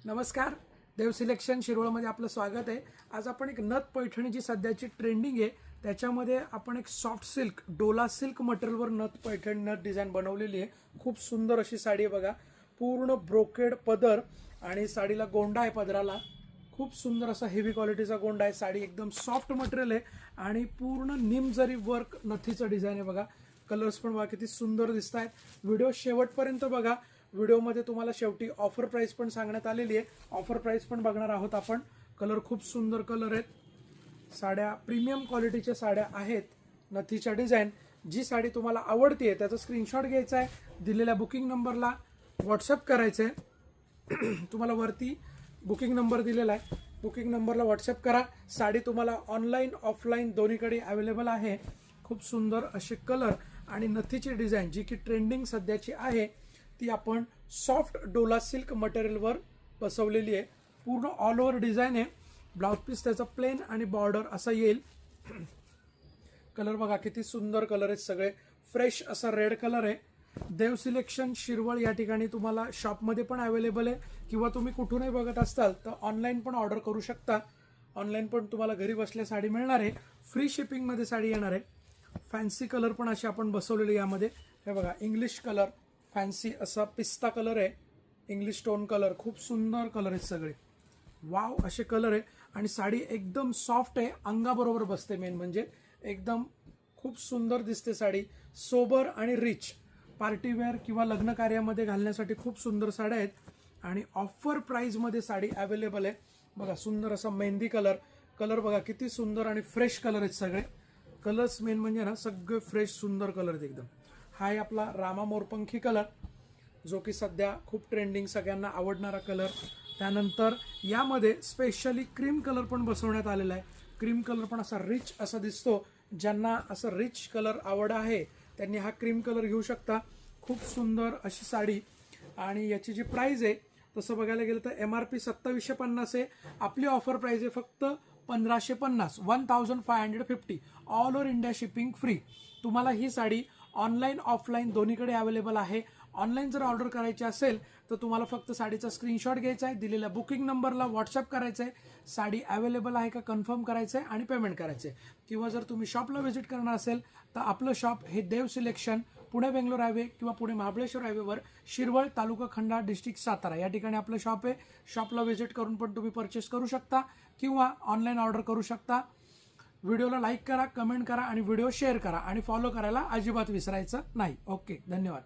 नमस्कार, देव सिलेक्शन शिरोळमध्ये आपलं स्वागत आहे। आज आपण एक नथ पैठणी जी सध्याची ट्रेंडिंग आहे त्याच्यामध्ये आपण एक सॉफ्ट सिल्क डोला सिल्क मटेरियलवर नथ पैठणी नथ डिझाइन बनवलेली आहे। खूप सुंदर अशी साडी आहे बघा, पूर्ण ब्रोकेड पदर आणि साडीला गोंडा आहे पदराला। खूप सुंदर असा हेवी क्वालिटीचा गोंडा आहे। साडी एकदम सॉफ्ट मटेरियल आहे आणि पूर्ण निम जरी वर्क नथीचं डिझाइन आहे बघा। कलर्स पण बघा किती सुंदर दिसत आहेत। व्हिडिओ शेवटपर्यंत बघा। व्हिडिओमध्ये तुम्हाला शेवटी ऑफर प्राइस पण सांगण्यात आलेली आहे। ऑफर प्राइस पण बघणार आहोत आपण। कलर खूप सुंदर कलर आहेत। साड्या प्रीमियम क्वालिटीच्या साड्या आहेत। नथीच्या डिझाइन जी साडी तुम्हाला आवडते त्याचा स्क्रीनशॉट घ्यायचा आहे, दिलेल्या बुकिंग नंबरला व्हॉट्सअप करायचं आहे। तुम्हाला वरती बुकिंग नंबर दिलेला आहे, बुकिंग नंबरला व्हॉट्सअप करा। साडी तुम्हाला ऑनलाईन ऑफलाईन दोन्हीकडे अवेलेबल आहे। खूप सुंदर असे कलर आणि नथीची डिझाइन जी की ट्रेंडिंग सध्याची आहे ती आपण सॉफ्ट डोला सिल्क मटेरियलवर बसवलेली आहे। पूर्ण ऑल ओव्हर डिझाइन आहे। ब्लाउज पीस त्याचा प्लेन आणि बॉर्डर असा येईल। कलर बघा किती सुंदर कलर आहेत, सगळे फ्रेश असा रेड कलर आहे। देव सिलेक्शन शिरवळ या ठिकाणी तुम्हाला शॉपमध्ये पण अवेलेबल आहे किंवा तुम्ही कुठूनही बघत असाल तर ऑनलाईन पण ऑर्डर करू शकता। ऑनलाईन पण तुम्हाला घरी बसल्या साडी मिळणार आहे। फ्री शिपिंगमध्ये साडी येणार आहे। फॅन्सी कलर पण असे आपण बसवलेले यामध्ये। हे बघा इंग्लिश कलर, फॅन्सी असा पिस्ता कलर आहे, इंग्लिश टोन कलर। खूप सुंदर कलर आहेत सगळे, वाव असे कलर आहे। आणि साडी एकदम सॉफ्ट आहे, अंगाबरोबर बसते। मेन म्हणजे एकदम खूप सुंदर दिसते साडी। सोबर आणि रिच पार्टी वेअर किंवा लग्न कार्यामध्ये घालण्यासाठी खूप सुंदर साड्या आहेत आणि ऑफर प्राइसमध्ये साडी अवेलेबल आहे। बघा सुंदर असा मेहंदी कलर, कलर बघा किती सुंदर आणि फ्रेश कलर आहेत सगळे। कलर्स मेन म्हणजे ना सगळे फ्रेश सुंदर कलर आहेत एकदम। हा आहे आपला रामा मोरपंखी कलर जो की सध्या खूप ट्रेंडिंग, सगळ्यांना आवडणारा कलर। त्यानंतर यामध्ये स्पेशली क्रीम कलर पण बसवण्यात आलेला आहे। क्रीम कलर पण असा रिच असा दिसतो। ज्यांना असं रिच कलर आवड आहे त्यांनी हा क्रीम कलर घेऊ शकता। खूप सुंदर अशी साडी आणि याची जी प्राइस आहे तसं बघायला गेलं तर MRP 2750 आहे। आपली ऑफर प्राइस आहे फक्त 1550, 1550। All over India shipping free. तुम्हाला ही साडी ऑनलाईन ऑफलाईन दोन्हीकडे अवेलेबल आहे। ऑनलाईन जर ऑर्डर करायची असेल तर तुम्हाला फक्त साडीचा स्क्रीनशॉट घ्यायचा आहे, दिलेल्या बुकिंग नंबरला व्हॉट्सअप करायचं आहे, साडी अवेलेबल आहे का कन्फर्म करायचं आहे आणि पेमेंट करायचं आहे। किंवा जर तुम्ही शॉपला व्हिजिट करणार असेल तर आपलं शॉप हे देव सिलेक्शन पुणे बेंगलोर हायवे किंवा पुणे महाबळेश्वर हायवेवर शिरवळ, तालुका खंडा, डिस्ट्रिक्ट सातारा या ठिकाणी आपलं शॉप आहे। शॉपला व्हिजिट करून पण तुम्ही परचेस करू शकता किंवा ऑनलाईन ऑर्डर करू शकता। व्हिडिओला लाईक करा, कमेंट करा आणि व्हिडिओ शेअर करा आणि फॉलो करायला अजिबात विसरायचं नाही। ओके, धन्यवाद।